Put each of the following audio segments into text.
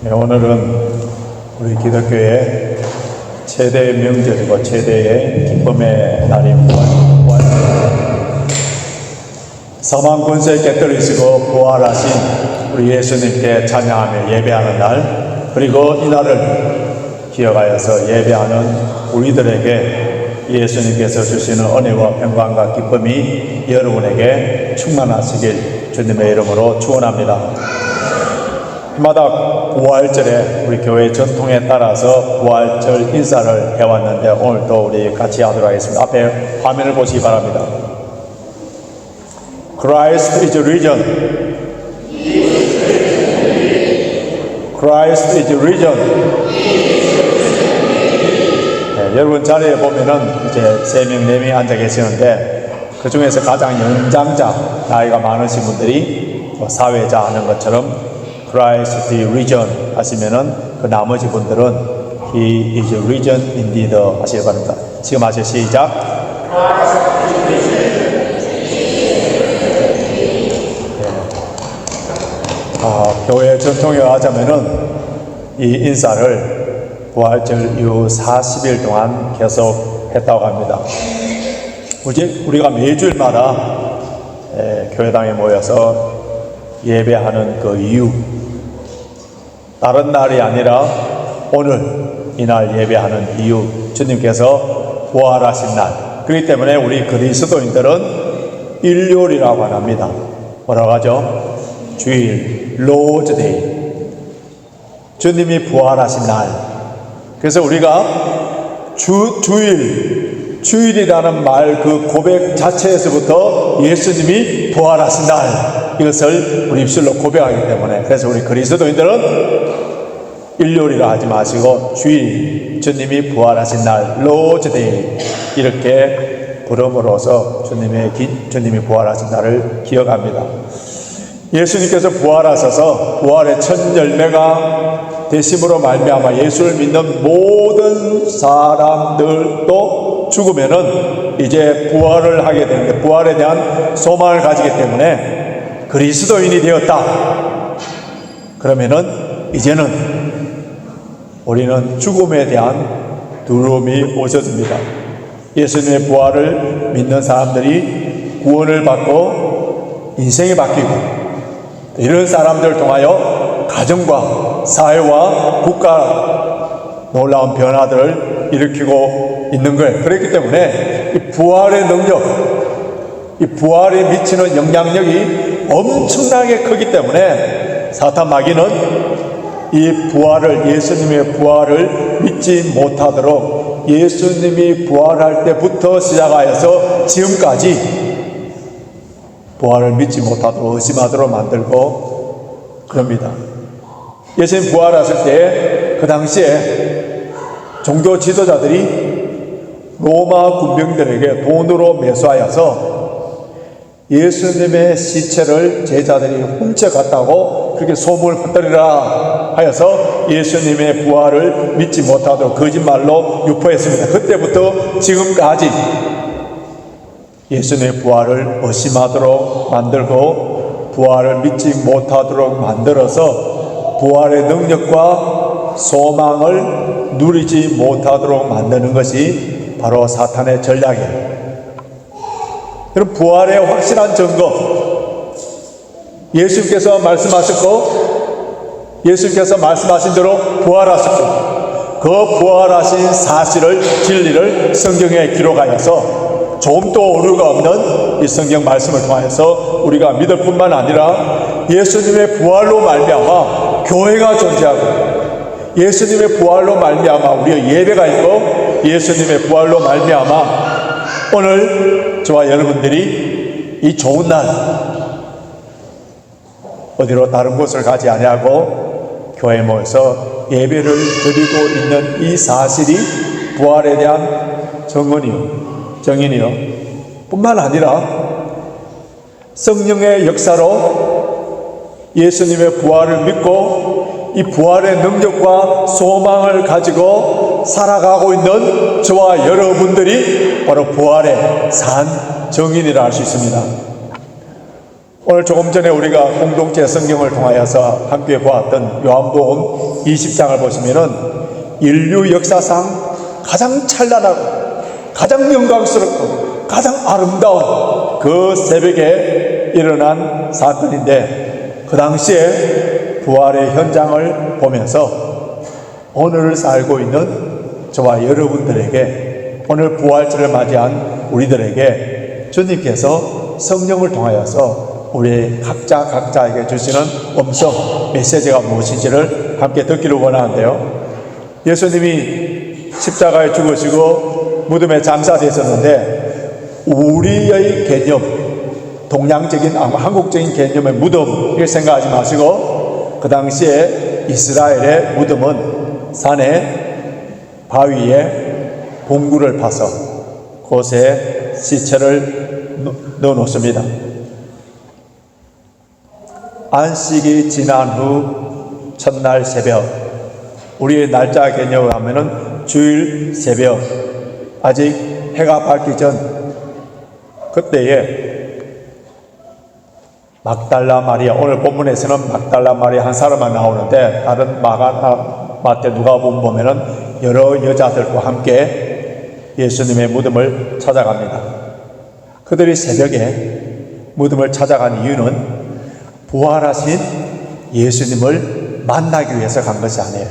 네, 오늘은 우리 기독교의 최대의 명절이고 최대의 기쁨의 날입니다. 사망 권세에 깨뜨리시고 부활하신 우리 예수님께 찬양하며 예배하는 날, 그리고 이 날을 기억하여서 예배하는 우리들에게 예수님께서 주시는 은혜와 평강과 기쁨이 여러분에게 충만하시길 주님의 이름으로 축원합니다. 해마다 부활절에 우리 교회 전통에 따라서 부활절 인사를 해왔는데 오늘도 우리 같이 하도록 하겠습니다. 앞에 화면을 보시기 바랍니다. Christ is risen. Christ is risen. 네, 여러분 자리에 보면은 이제 3명, 4명이 앉아 계시는데 그 중에서 가장 연장자, 나이가 많으신 분들이 사회자 하는 것처럼 Christ is risen 하시면은 그 나머지 분들은 He is risen indeed 하시기 바랍니다. 지금 하세요. 시작. 교회 전통에 하자면은 이 인사를 부활절 이후 40일 동안 계속 했다고 합니다. 우리가 매주일마다 교회당에 모여서 예배하는 그 이유, 다른 날이 아니라 오늘 이날 예배하는 이유, 주님께서 부활하신 날, 그렇기 때문에 우리 그리스도인들은 일요일이라고 합니다. 뭐라고 하죠? 주일, 로즈 데이, 주님이 부활하신 날. 그래서 우리가 주일이라는 말 그 고백 자체에서부터 예수님이 부활하신 날, 이것을 우리 입술로 고백하기 때문에, 그래서 우리 그리스도인들은 일요일이라 하지 마시고 주일, 주님이 부활하신 날, 로즈데이 이렇게 부름으로써 주님이 부활하신 날을 기억합니다. 예수님께서 부활하셔서 부활의 첫 열매가 되심으로 말미암아 예수를 믿는 모든 사람들도 죽으면은 이제 부활을 하게 되는데, 부활에 대한 소망을 가지기 때문에 그리스도인이 되었다. 그러면은 이제는 우리는 죽음에 대한 두려움이 없어집니다. 예수님의 부활을 믿는 사람들이 구원을 받고 인생이 바뀌고, 이런 사람들을 통하여 가정과 사회와 국가 놀라운 변화들을 일으키고 있는 거예요. 그렇기 때문에 이 부활의 능력, 이 부활에 미치는 영향력이 엄청나게 크기 때문에 사탄 마귀는 이 부활을, 예수님의 부활을 믿지 못하도록, 예수님이 부활할 때부터 시작하여서 지금까지 부활을 믿지 못하도록 의심하도록 만들고 그럽니다. 예수님 부활하실 때 그 당시에 종교 지도자들이 로마 군병들에게 돈으로 매수하여서 예수님의 시체를 제자들이 훔쳐갔다고 그렇게 소문을 퍼뜨리라 하여서 예수님의 부활을 믿지 못하도록 거짓말로 유포했습니다. 그때부터 지금까지 예수님의 부활을 의심하도록 만들고 부활을 믿지 못하도록 만들어서 부활의 능력과 소망을 누리지 못하도록 만드는 것이 바로 사탄의 전략이에요. 그럼 부활의 확실한 증거, 예수님께서 말씀하셨고 예수님께서 말씀하신 대로 부활하셨고, 그 부활하신 사실을, 진리를 성경에 기록하여서 좀도 오류가 없는 이 성경 말씀을 통하여서 우리가 믿을 뿐만 아니라 예수님의 부활로 말미암아 교회가 존재하고, 예수님의 부활로 말미암아 우리의 예배가 있고, 예수님의 부활로 말미암아 오늘 저와 여러분들이 이 좋은 날 어디로 다른 곳을 가지 아니하고 교회에 모여서 예배를 드리고 있는 이 사실이 부활에 대한 정인이요 뿐만 아니라 성령의 역사로 예수님의 부활을 믿고 이 부활의 능력과 소망을 가지고 살아가고 있는 저와 여러분들이 바로 부활의 산 정인이라 할 수 있습니다. 오늘 조금 전에 우리가 공동체 성경을 통하여서 함께 보았던 요한복음 20장을 보시면은 인류 역사상 가장 찬란하고 가장 영광스럽고 가장 아름다운 그 새벽에 일어난 사건인데, 그 당시에 부활의 현장을 보면서 오늘을 살고 있는 저와 여러분들에게, 오늘 부활절을 맞이한 우리들에게 주님께서 성령을 통하여서 우리 각자에게 주시는 음성 메시지가 무엇인지를 함께 듣기를 원하는데요. 예수님이 십자가에 죽으시고 무덤에 장사되셨는데, 우리의 개념, 동양적인 한국적인 개념의 무덤을 생각하지 마시고, 그 당시에 이스라엘의 무덤은 산에 바위에 봉구를 파서 그곳에 시체를 넣어 놓습니다. 안식이 지난 후 첫날 새벽, 우리의 날짜 개념을 하면은 주일 새벽, 아직 해가 밝기 전 그때에 막달라 마리아, 오늘 본문에서는 막달라 마리아 한 사람만 나오는데, 다른 마태 누가복음 보면은 여러 여자들과 함께 예수님의 무덤을 찾아갑니다. 그들이 새벽에 무덤을 찾아간 이유는 부활하신 예수님을 만나기 위해서 간 것이 아니에요.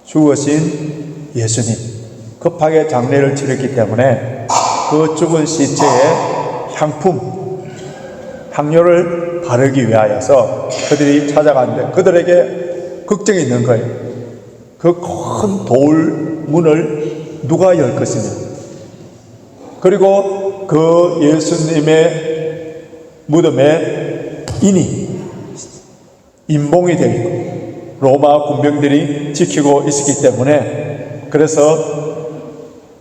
죽으신 예수님, 급하게 장례를 치렀기 때문에 그 죽은 시체에 향료를 바르기 위하여서 그들이 찾아갔는데, 그들에게 걱정이 있는 거예요. 그 큰 돌문을 누가 열 것이냐, 그리고 그 예수님의 무덤에 인봉이 되어 있고 로마 군병들이 지키고 있었기 때문에, 그래서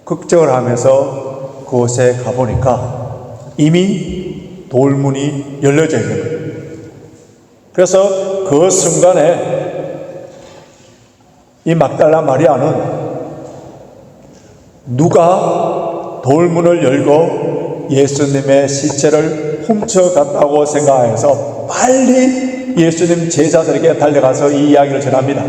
걱정을 하면서 그곳에 가보니까 이미 돌문이 열려져 있는 거예요. 그래서 그 순간에 이 막달라 마리아는 누가 돌문을 열고 예수님의 시체를 훔쳐갔다고 생각해서 빨리 예수님 제자들에게 달려가서 이 이야기를 전합니다.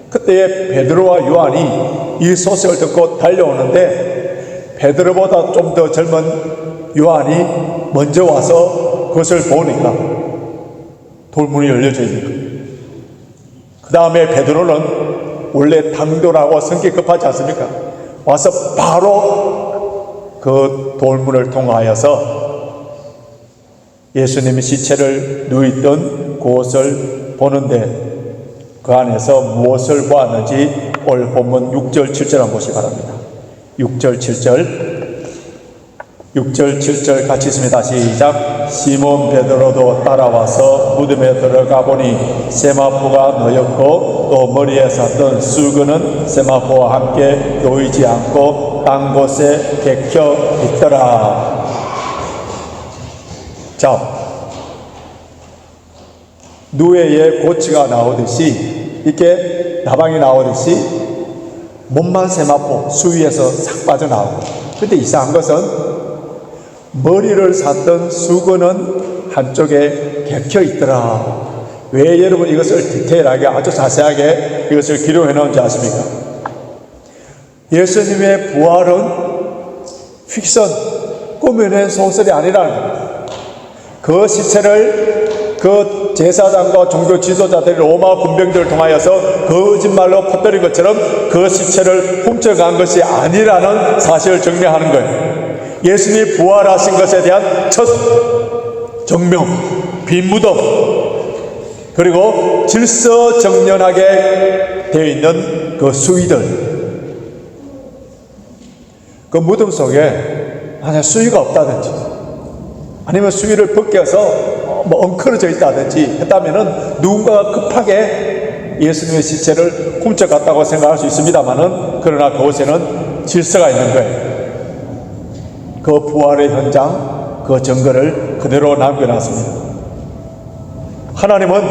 그때에 베드로와 요한이 이 소식을 듣고 달려오는데, 베드로보다 좀 더 젊은 요한이 먼저 와서 그것을 보니까 돌문이 열려져 있는 거예요. 그 다음에 베드로는 원래 당돌하고 성격 급하지 않습니까? 와서 바로 그 돌문을 통하여서 예수님의 시체를 누있던 그곳을 보는데, 그 안에서 무엇을 보았는지 오늘 본문 6절 7절 한번 보시기 바랍니다. 6절 7절 같이 있습니다. 시작. 시몬 베드로도 따라와서 무덤에 들어가 보니 세마포가 놓였고 또 머리에 샀던 수건은 세마포와 함께 놓이지 않고 딴 곳에 개켜 있더라. 자, 누에의 고치가 나오듯이, 이렇게 나방이 나오듯이 몸만 세마포 수위에서 싹 빠져나오고, 근데 이상한 것은 머리를 샀던 수건은 한쪽에 개켜 있더라. 왜 여러분 이것을 디테일하게 아주 자세하게 이것을 기록해 놓은지 아십니까? 예수님의 부활은 픽션, 꾸며낸 소설이 아니라는 겁니다. 그 시체를 그 제사장과 종교 지도자들이 로마 군병들을 통하여서 거짓말로 퍼뜨린 것처럼 그 시체를 훔쳐간 것이 아니라는 사실을 정리하는 거예요. 예수님이 부활하신 것에 대한 첫 정명, 빈 무덤, 그리고 질서정연하게 되어 있는 그 수위들, 그 무덤 속에 만약 수위가 없다든지 아니면 수위를 벗겨서 엉클어져 있다든지 했다면은 누군가가 급하게 예수님의 시체를 훔쳐갔다고 생각할 수 있습니다만은, 그러나 그곳에는 질서가 있는 거예요. 그 부활의 현장, 그 증거를 그대로 남겨놨습니다. 하나님은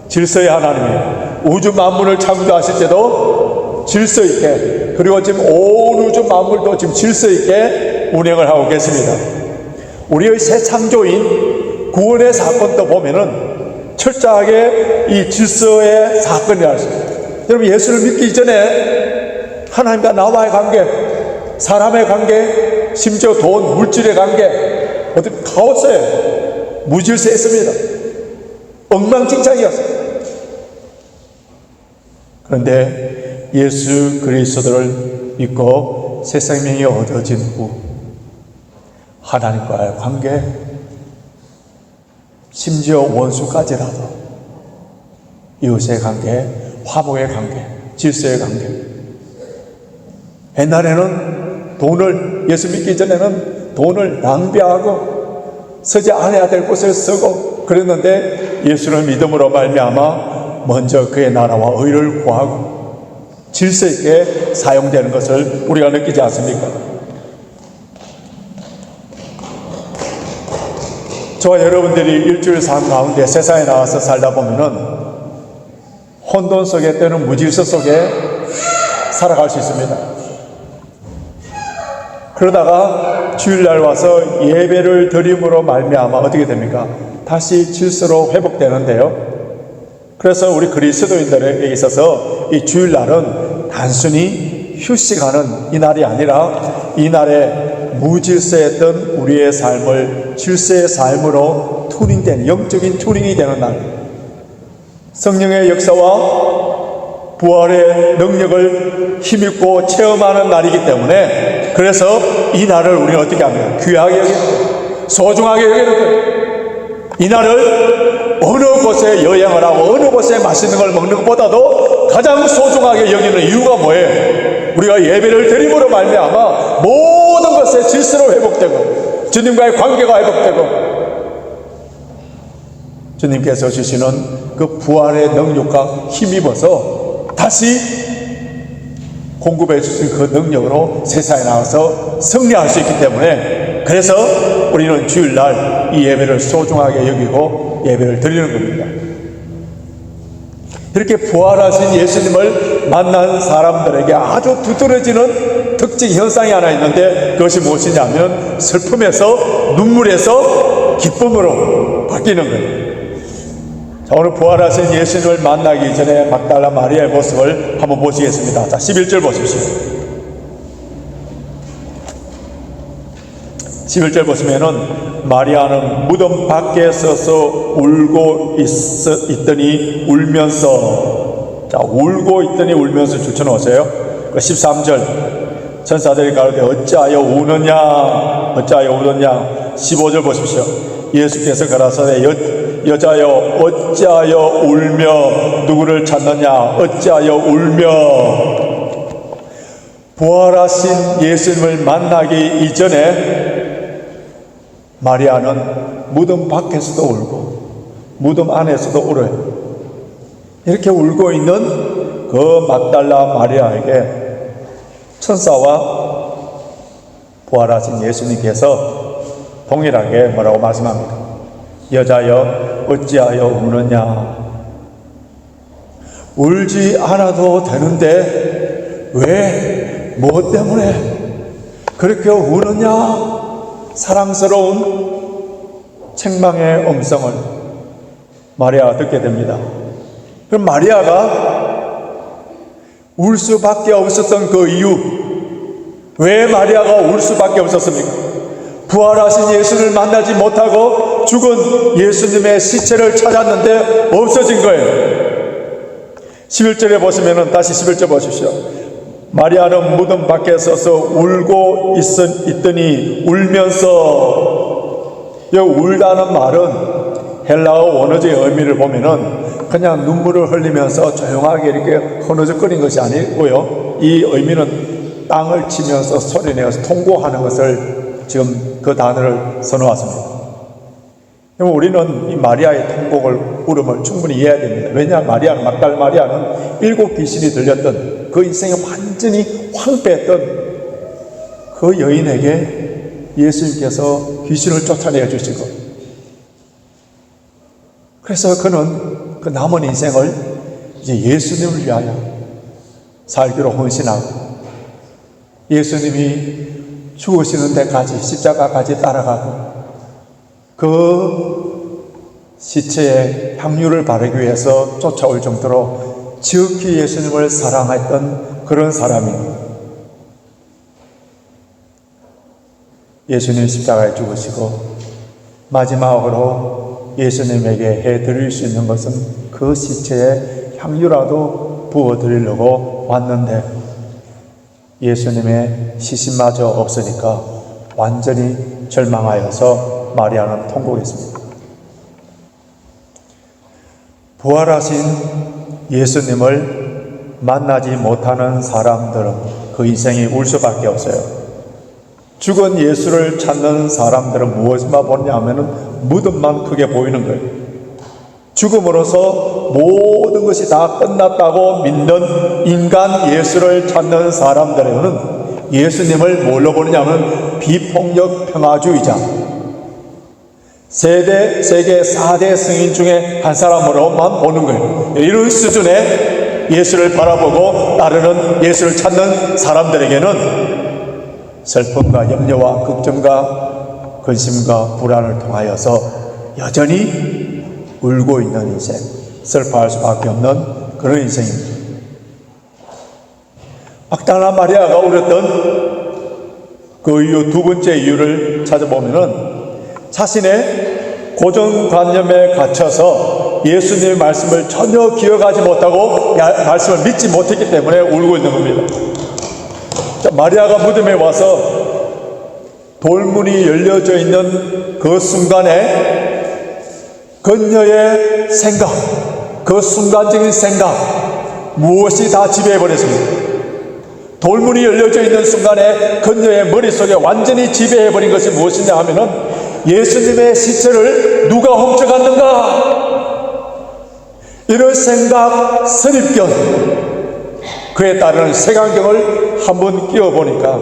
질서의 하나님이에요. 우주 만물을 창조하실 때도 질서 있게, 그리고 지금 온 우주 만물도 지금 질서 있게 운행을 하고 계십니다. 우리의 새 창조인 구원의 사건도 보면은 철저하게 이 질서의 사건이라고 했습니다. 여러분, 예수를 믿기 전에 하나님과 나와의 관계, 사람의 관계, 심지어 돈, 물질의 관계, 어떤 카오스에 무질서했습니다. 엉망진창이었어요. 그런데 예수 그리스도를 믿고 새 생명이 얻어진 후 하나님과의 관계, 심지어 원수까지라도 이웃의 관계, 화목의 관계, 질서의 관계. 옛날에는 돈을, 예수 믿기 전에는 돈을 낭비하고 쓰지 않아야 될 곳에 쓰고 그랬는데 예수를 믿음으로 말미암아 먼저 그의 나라와 의를 구하고 질서 있게 사용되는 것을 우리가 느끼지 않습니까? 저와 여러분들이 일주일 삶 가운데 세상에 나와서 살다 보면은 혼돈 속에, 때는 무질서 속에 살아갈 수 있습니다. 그러다가 주일날 와서 예배를 드림으로 말미암아 어떻게 됩니까? 다시 질서로 회복되는데요. 그래서 우리 그리스도인들에게 있어서 이 주일날은 단순히 휴식하는 이날이 아니라 이날에 무질서했던 우리의 삶을 질서의 삶으로 튜닝되는, 영적인 튜닝이 되는 날, 성령의 역사와 부활의 능력을 힘입고 체험하는 날이기 때문에, 그래서 이 날을 우리는 어떻게 합니까? 귀하게 여기고 소중하게 여기고, 이 날을 어느 곳에 여행을 하고 어느 곳에 맛있는 걸 먹는 것보다도 가장 소중하게 여기는 이유가 뭐예요? 우리가 예배를 드림으로 말미암아 모든 것의 질서로 회복되고 주님과의 관계가 회복되고 주님께서 주시는 그 부활의 능력과 힘입어서 다시 공급해 주신 그 능력으로 세상에 나와서 승리할 수 있기 때문에, 그래서 우리는 주일날 이 예배를 소중하게 여기고 예배를 드리는 겁니다. 이렇게 부활하신 예수님을 만난 사람들에게 아주 두드러지는 특징 현상이 하나 있는데, 그것이 무엇이냐면 슬픔에서 눈물에서 기쁨으로 바뀌는 거예요. 자, 오늘 부활하신 예수님을 만나기 전에 막달라 마리아의 모습을 한번 보시겠습니다. 자, 11절 보십시오. 11절 보시면은 마리아는 무덤 밖에 서서 울고 있더니 울면서, 자, 울고 있더니 울면서 줄쳐놓으세요. 13절 천사들이 가로되 어찌하여 우느냐, 어찌하여 우느냐. 15절 보십시오. 예수께서 가라사대 여자여 어찌하여 울며 누구를 찾느냐, 어찌하여 울며. 부활하신 예수님을 만나기 이전에 마리아는 무덤 밖에서도 울고 무덤 안에서도 울어요. 이렇게 울고 있는 그 막달라 마리아에게 천사와 부활하신 예수님께서 동일하게 뭐라고 말씀합니까? 여자여 어찌하여 우느냐. 울지 않아도 되는데 왜, 무엇 때문에 그렇게 우느냐. 사랑스러운 책망의 음성을 마리아가 듣게 됩니다. 그럼 마리아가 울 수밖에 없었던 그 이유, 왜 마리아가 울 수밖에 없었습니까? 부활하신 예수를 만나지 못하고 죽은 예수님의 시체를 찾았는데 없어진 거예요. 11절에 보시면은, 다시 11절 보십시오. 마리아는 무덤 밖에 서서 울고 있더니 울면서, 이 울다는 말은 헬라어 원어적인 의미를 보면은 그냥 눈물을 흘리면서 조용하게 이렇게 흐느적거리는 것이 아니고요, 이 의미는 땅을 치면서 소리내어서 통곡하는 것을 지금 그 단어를 써놓았습니다. 그럼 우리는 이 마리아의 통곡을, 울음을 충분히 이해해야 됩니다. 왜냐, 마리아는, 막달 마리아는 7 귀신이 들렸던, 그 인생이 완전히 황폐했던 그 여인에게 예수님께서 귀신을 쫓아내 주시고, 그래서 그는 그 남은 인생을 이제 예수님을 위하여 살기로 헌신하고 예수님이 죽으시는 데까지, 십자가까지 따라가고 그 시체에 향유를 바르기 위해서 쫓아올 정도로 지극히 예수님을 사랑했던 그런 사람입니다. 예수님 십자가에 죽으시고 마지막으로 예수님에게 해드릴 수 있는 것은 그 시체에 향유라도 부어드리려고 왔는데 예수님의 시신마저 없으니까 완전히 절망하여서 마리아는 통곡했습니다. 부활하신 예수님을 만나지 못하는 사람들은 그 인생이 울 수밖에 없어요. 죽은 예수를 찾는 사람들은 무엇만 보냐 하면은 무덤만 크게 보이는 거예요. 죽음으로써 모든 것이 다 끝났다고 믿는 인간 예수를 찾는 사람들에게는 예수님을 뭘로 보느냐 하면 비폭력 평화주의자, 세계 4대 승인 중에 한 사람으로만 보는 거예요. 이런 수준의 예수를 바라보고 따르는 예수를 찾는 사람들에게는 슬픔과 염려와 걱정과 근심과 불안을 통하여서 여전히 울고 있는 인생, 슬퍼할 수밖에 없는 그런 인생입니다. 막달라 마리아가 울었던 그 이유, 두 번째 이유를 찾아보면은 자신의 고정관념에 갇혀서 예수님의 말씀을 전혀 기억하지 못하고 말씀을 믿지 못했기 때문에 울고 있는 겁니다. 마리아가 무덤에 와서 돌문이 열려져 있는 그 순간에 그녀의 생각, 그 순간적인 생각 무엇이 다 지배해버렸습니다. 돌문이 열려져 있는 순간에 그녀의 머릿속에 완전히 지배해버린 것이 무엇이냐 하면은 예수님의 시체를 누가 훔쳐갔는가, 이런 생각, 선입견, 그에 따르는 색안경을 한번 끼워보니까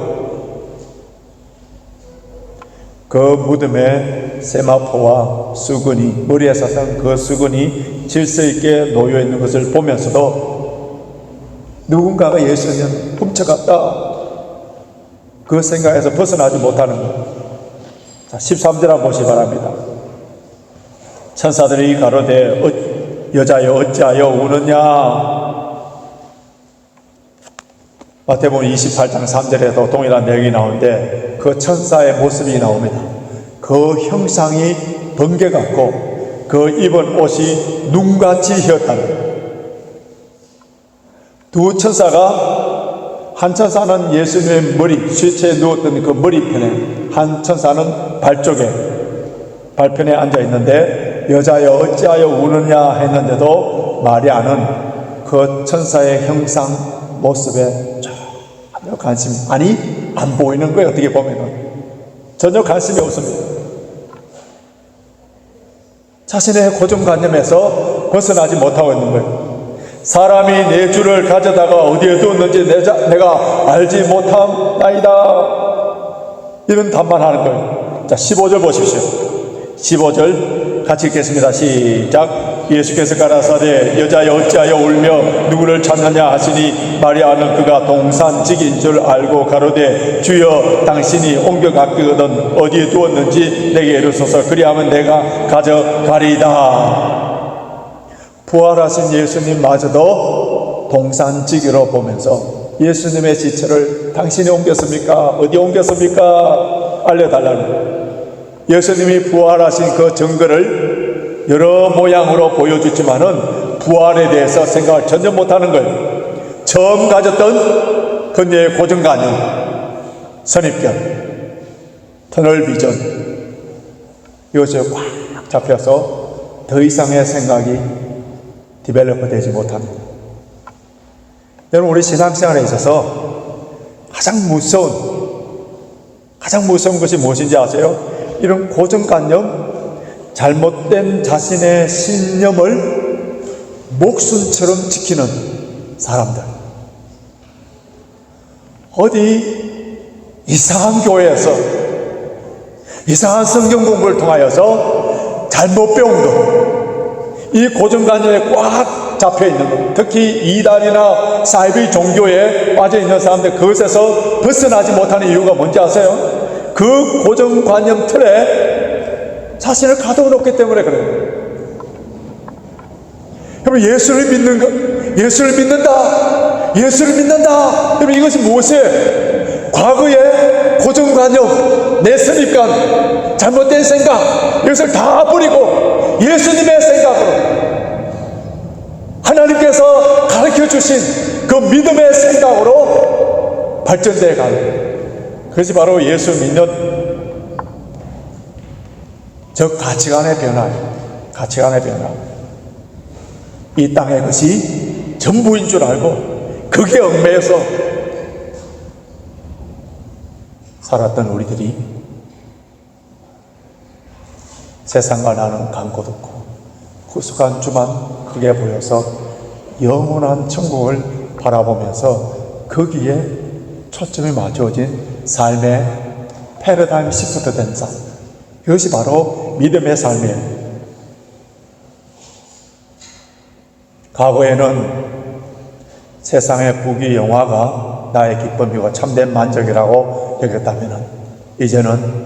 그 무덤에 세마포와 수건이, 머리에 쌌던 그 수건이 질서있게 놓여있는 것을 보면서도 누군가가 예수님 훔쳐갔다, 그 생각에서 벗어나지 못하는 것. 자, 13절 한번 보시기 바랍니다. 천사들이 가로되 여자여 어찌하여 우느냐. 마태복음 28장 3절에도 동일한 내용이 나오는데 그 천사의 모습이 나옵니다. 그 형상이 번개 같고 그 입은 옷이 눈같이 휘었다는. 두 천사가, 한 천사는 예수님의 머리, 시체에 누웠던 그 머리편에, 한 천사는 발편에 앉아 있는데 여자여 어찌하여 우느냐 했는데도 마리아는 그 천사의 형상 모습에 전혀 관심이, 아니 안 보이는 거예요. 어떻게 보면은 전혀 관심이 없습니다. 자신의 고정관념에서 벗어나지 못하고 있는 거예요. 사람이 내 주를 가져다가 어디에 두었는지 내가 알지 못함나이다, 이런 답만하는 거예요. 자, 15절 보십시오. 15절 같이 읽겠습니다. 시작. 예수께서 가라사대 여자여 어찌하여 울며 누구를 찾느냐 하시니 마리아는 그가 동산직인 줄 알고 가로되 주여 당신이 옮겨갔거든 어디에 두었는지 내게 이르소서 그리하면 내가 가져가리이다. 부활하신 예수님마저도 동산지기로 보면서 예수님의 시체를 당신이 옮겼습니까? 어디 옮겼습니까? 알려달라는 거예요. 예수님이 부활하신 그 증거를 여러 모양으로 보여주지만은 부활에 대해서 생각을 전혀 못하는 거예요. 처음 가졌던 그녀의 고정관념, 선입견, 터널비전, 이것이 꽉 잡혀서 더 이상의 생각이 디벨로퍼 되지 못합니다. 여러분, 우리 신앙생활에 있어서 가장 무서운 것이 무엇인지 아세요? 이런 고정관념, 잘못된 자신의 신념을 목숨처럼 지키는 사람들. 어디 이상한 교회에서 이상한 성경 공부를 통하여서 잘못 배운 것, 이 고정관념에 꽉 잡혀있는 것, 특히 이단이나 사이비 종교에 빠져있는 사람들, 그것에서 벗어나지 못하는 이유가 뭔지 아세요? 그 고정관념 틀에 자신을 가둬놓기 때문에 그래요. 여러분, 예수를 믿는다. 예수를 믿는다. 여러분, 이것이 무엇이에요? 과거의 고정관념, 내 선입관, 잘못된 생각, 이것을 다 버리고 예수님의 생각으로, 하나님께서 가르쳐 주신 그 믿음의 생각으로 발전되어 가는, 그것이 바로 예수 믿는 저 가치관의 변화예요. 가치관의 변화. 이 땅의 것이 전부인 줄 알고 그게 얽매여서 살았던 우리들이 세상과 나는 간곳 없고 구속한 주만 크게 보여서 영원한 천국을 바라보면서 거기에 초점이 맞춰진 삶의 패러다임 시프트 된 삶, 이것이 바로 믿음의 삶이에요. 과거에는 세상의 부귀 영화가 나의 기쁨이고 참된 만족이라고 여겼다면 이제는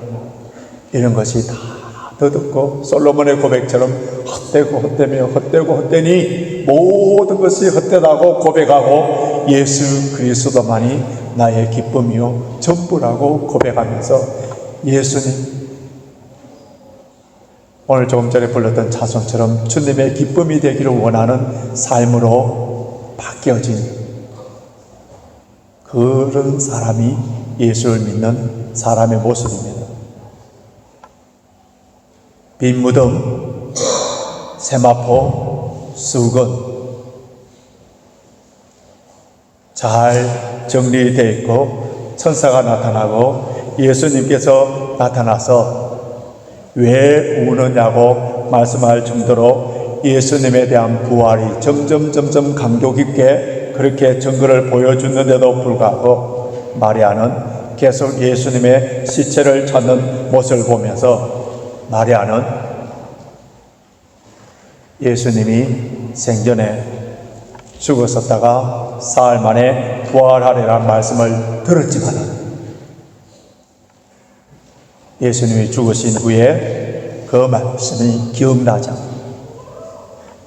이런 것이 다 더듬고 솔로몬의 고백처럼 헛되고 헛되며 헛되고 헛되니 모든 것이 헛되다고 고백하고 예수 그리스도만이 나의 기쁨이요 전부라고 고백하면서 예수님, 오늘 조금 전에 불렀던 찬송처럼 주님의 기쁨이 되기를 원하는 삶으로 바뀌어진 그런 사람이 예수를 믿는 사람의 모습입니다. 빈 무덤, 세마포, 수건 잘 정리되어 있고 천사가 나타나고 예수님께서 나타나서 왜 우느냐고 말씀할 정도로 예수님에 대한 부활이 점점 감격 있게 그렇게 증거를 보여주는데도 불구하고 마리아는 계속 예수님의 시체를 찾는 모습을 보면서 마리아는 예수님이 생전에 죽었었다가 사흘 만에 부활하리라는 말씀을 들었지만 예수님이 죽으신 후에 그 말씀이 기억나지 않고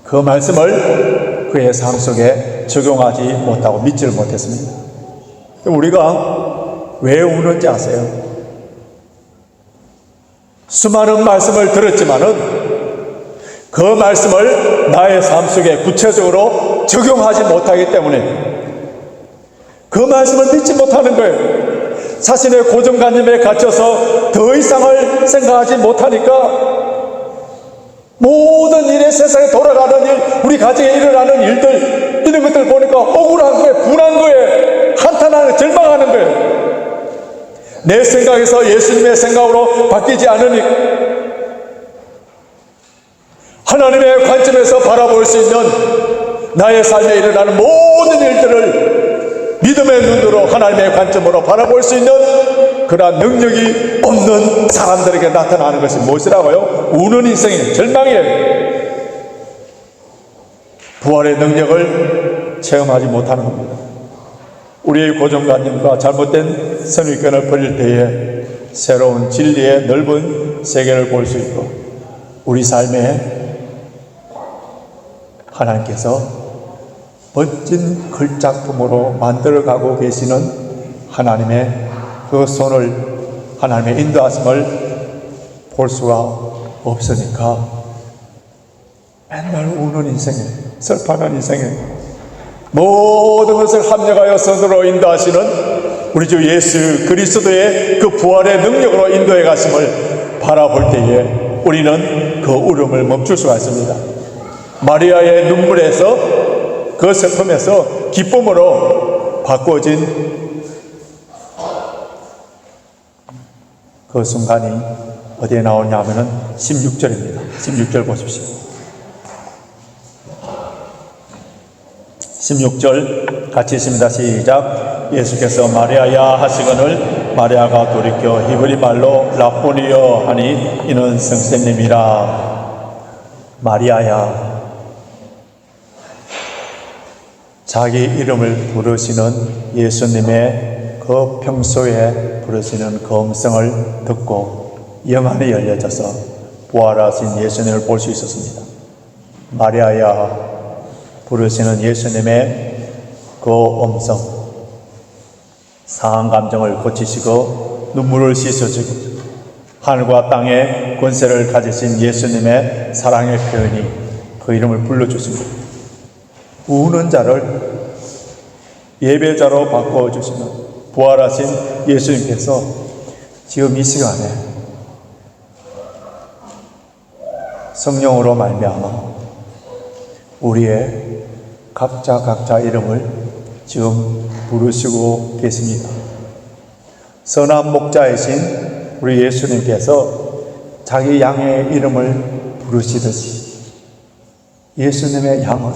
그 말씀을 그의 삶 속에 적용하지 못하고 믿지를 못했습니다. 우리가 왜 우는지 아세요? 수많은 말씀을 들었지만은 그 말씀을 나의 삶 속에 구체적으로 적용하지 못하기 때문에 그 말씀을 믿지 못하는 거예요. 자신의 고정관념에 갇혀서 더 이상을 생각하지 못하니까 모든 일에 세상에 돌아가는 일, 우리 가정에 일어나는 일들, 이런 것들 보니까 억울한 거예요. 분한 거예요. 한탄하는, 절망하는 거예요. 내 생각에서 예수님의 생각으로 바뀌지 않으니 하나님의 관점에서 바라볼 수 있는 나의 삶에 일어나는 모든 일들을 믿음의 눈으로 하나님의 관점으로 바라볼 수 있는 그러한 능력이 없는 사람들에게 나타나는 것이 무엇이라고요? 우는 인생이에요. 절망이에요. 부활의 능력을 체험하지 못하는 겁니다. 우리의 고정관념과 잘못된 선입견을 버릴 때에 새로운 진리의 넓은 세계를 볼 수 있고 우리 삶에 하나님께서 멋진 글작품으로 만들어가고 계시는 하나님의 그 손을, 하나님의 인도하심을 볼 수가 없으니까 맨날 우는 인생에, 슬퍼하는 인생에 모든 것을 합력하여 선으로 인도하시는 우리 주 예수 그리스도의 그 부활의 능력으로 인도해 가심을 바라볼 때에 우리는 그 울음을 멈출 수가 있습니다. 마리아의 눈물에서 그 슬픔에서 기쁨으로 바꿔진 그 순간이 어디에 나오냐 하면은 16절입니다. 16절 보십시오. 16절 같이 읽습니다. 시작. 예수께서 마리아야 하시거늘 마리아가 돌이켜 히브리 말로 라보니여 하니 이는 선생님이라. 마리아야, 자기 이름을 부르시는 예수님의 그 평소에 부르시는 그 음성을 듣고 영안이 열려져서 부활하신 예수님을 볼 수 있었습니다. 마리아야 부르시는 예수님의 그 음성, 상한 감정을 고치시고 눈물을 씻어주고 하늘과 땅의 권세를 가지신 예수님의 사랑의 표현이 그 이름을 불러주십니다. 우는 자를 예배자로 바꿔주시는 부활하신 예수님께서 지금 이 시간에 성령으로 말미암아 우리의 각자 이름을 지금 부르시고 계십니다. 선한 목자이신 우리 예수님께서 자기 양의 이름을 부르시듯이 예수님의 양은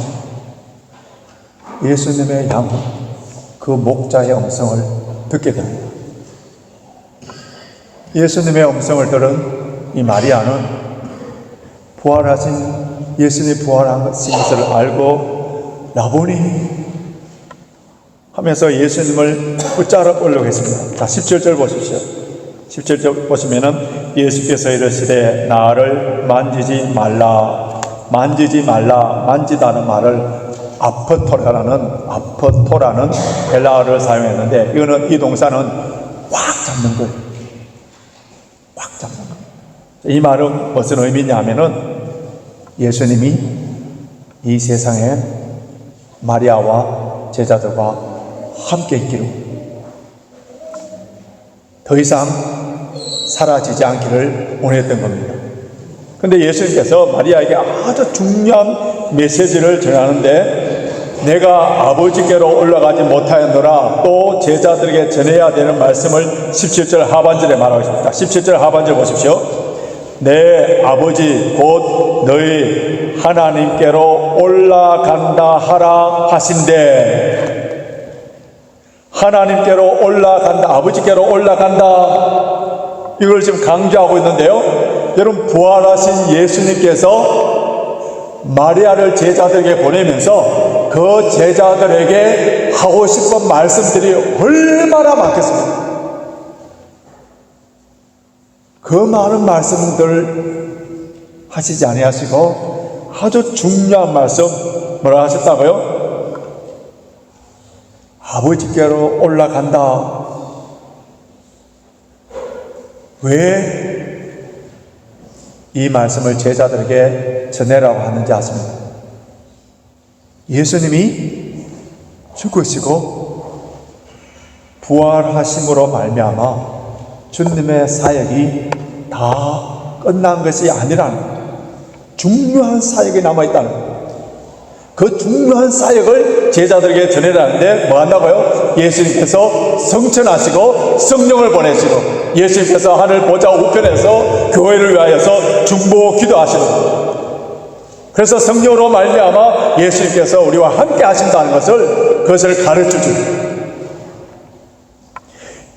그 목자의 음성을 듣게 됩니다. 예수님의 음성을 들은 이 마리아는 부활하신 예수님이 부활하신 것을 알고 라보니 하면서 예수님을 붙잡으려고 했습니다. 자, 17절 보십시오. 17절 보시면은 예수께서 이르시되 나를 만지지 말라. 만지다는 말을 아퍼토라는 헬라어를 사용했는데 이 동사는 꽉 잡는 거예요. 꽉 잡는 거예요. 이 말은 무슨 의미냐면은 예수님이 이 세상에 마리아와 제자들과 함께 있기로, 더 이상 사라지지 않기를 원했던 겁니다. 그런데 예수님께서 마리아에게 아주 중요한 메시지를 전하는데 내가 아버지께로 올라가지 못하였노라 또 제자들에게 전해야 되는 말씀을 17절 하반절에 말하고 있습니다. 17절 하반절 보십시오. 내 아버지 곧 너희 하나님께로 올라간다 하라 하신대. 하나님께로 올라간다, 아버지께로 올라간다, 이걸 지금 강조하고 있는데요. 여러분, 부활하신 예수님께서 마리아를 제자들에게 보내면서 그 제자들에게 하고 싶은 말씀들이 얼마나 많겠습니까? 그 많은 말씀들 하시지 아니하시고 아주 중요한 말씀 뭐라 하셨다고요? 아버지께로 올라간다. 왜 이 말씀을 제자들에게 전해라고 하는지 아십니까? 예수님이 죽으시고 부활하심으로 말미암아 주님의 사역이 다 끝난 것이 아니라는 중요한 사역이 남아있다는 거예요. 그 중요한 사역을 제자들에게 전해라는데 뭐 한다고요? 예수님께서 성천하시고 성령을 보내시고 예수님께서 하늘 보좌 우편에서 교회를 위하여서 중보 기도하시는 거예요. 그래서 성령으로 말미암아 예수님께서 우리와 함께 하신다는 그것을 가르쳐주고,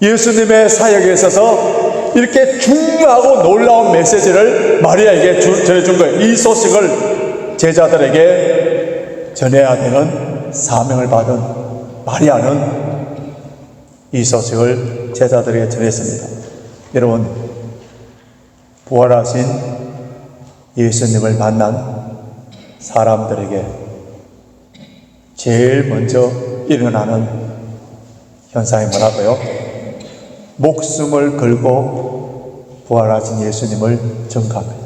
예수님의 사역에 있어서 이렇게 중요하고 놀라운 메시지를 마리아에게 전해준 거예요. 이 소식을 제자들에게 전해야 되는 사명을 받은 마리아는 이 소식을 제자들에게 전했습니다. 여러분, 부활하신 예수님을 만난 사람들에게 제일 먼저 일어나는 현상이 뭐라고요? 목숨을 걸고 부활하신 예수님을 전가합니다.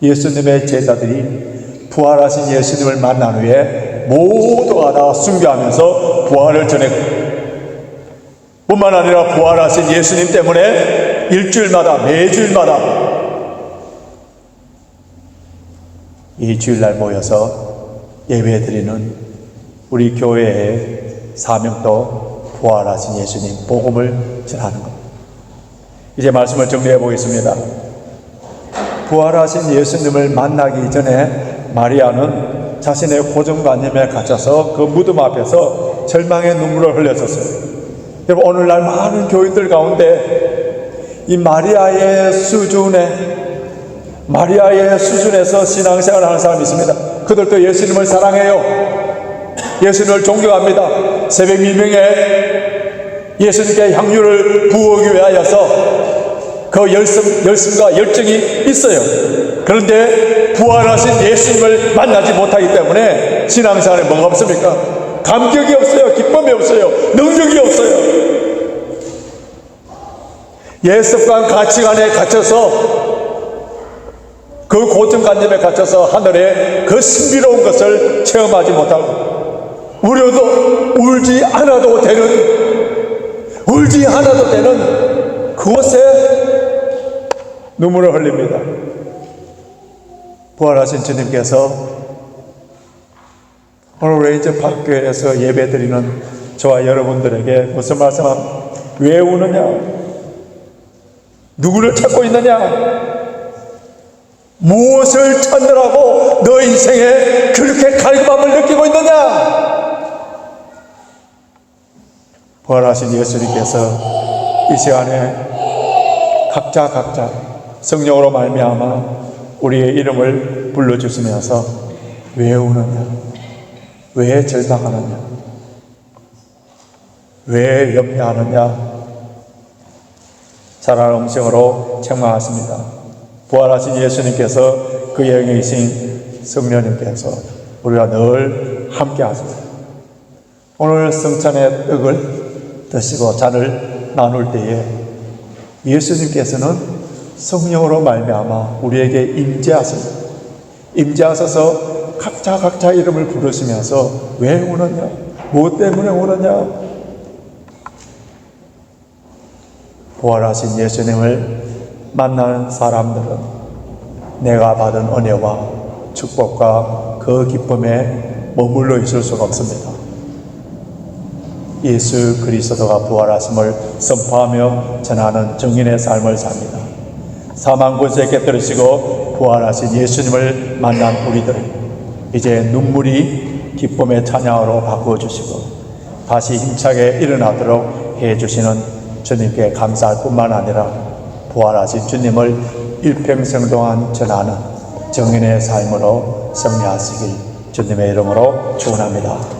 예수님의 제자들이 부활하신 예수님을 만난 후에 모두가 다 순교하면서 부활을 전했고, 뿐만 아니라 부활하신 예수님 때문에 일주일마다, 매주일마다 이 주일날 모여서 예배드리는 우리 교회의 사명도 부활하신 예수님 복음을 전하는 겁니다. 이제 말씀을 정리해 보겠습니다. 부활하신 예수님을 만나기 전에 마리아는 자신의 고정관념에 갇혀서 그 무덤 앞에서 절망의 눈물을 흘렸었어요. 여러분, 오늘날 많은 교인들 가운데 이 마리아의 수준에서 신앙생활을 하는 사람이 있습니다. 그들도 예수님을 사랑해요. 예수님을 존경합니다. 새벽 미명에 예수님께 향유를 부어오기 위하여서 그 열심과 열정이 있어요. 그런데 부활하신 예수님을 만나지 못하기 때문에 신앙생활에 뭐가 없습니까? 감격이 없어요. 기쁨이 없어요. 능력이 없어요. 예습관 가치관에 갇혀서 그 고정관념에 갇혀서 하늘의 그 신비로운 것을 체험하지 못하고 우려도 울지 않아도 되는 그곳에 눈물을 흘립니다. 부활하신 주님께서 오늘 레이저 파크에서 예배드리는 저와 여러분들에게 무슨 말씀합니까? 왜 우느냐? 누구를 찾고 있느냐? 무엇을 찾느라고 너 인생에 그렇게 갈급함을 느끼고 있느냐? 부활하신 예수님께서 이 시간에 각자 성령으로 말미암아 우리의 이름을 불러주시면서 왜 우느냐? 왜 절망하느냐? 왜 염려하느냐? 잘하는 음성으로 책망하십니다. 부활하신 예수님께서 그 영이신 성령님께서 우리와 늘 함께 하십니다. 오늘 성찬의 떡을 드시고 잔을 나눌 때에 예수님께서는 성령으로 말미암아 우리에게 임재하십니다. 임재하셔서 각자 이름을 부르시면서 왜 우느냐? 무엇 때문에 우느냐? 부활하신 예수님을 만나는 사람들은 내가 받은 은혜와 축복과 그 기쁨에 머물러 있을 수가 없습니다. 예수 그리스도가 부활하심을 선포하며 전하는 증인의 삶을 삽니다. 사망 권세 깨뜨리시고 부활하신 예수님을 만난 우리들은 이제 눈물이 기쁨의 찬양으로 바꾸어주시고 다시 힘차게 일어나도록 해주시는 주님께 감사할 뿐만 아니라 부활하신 주님을 일평생 동안 전하는 정인의 삶으로 승리하시길 주님의 이름으로 축원합니다.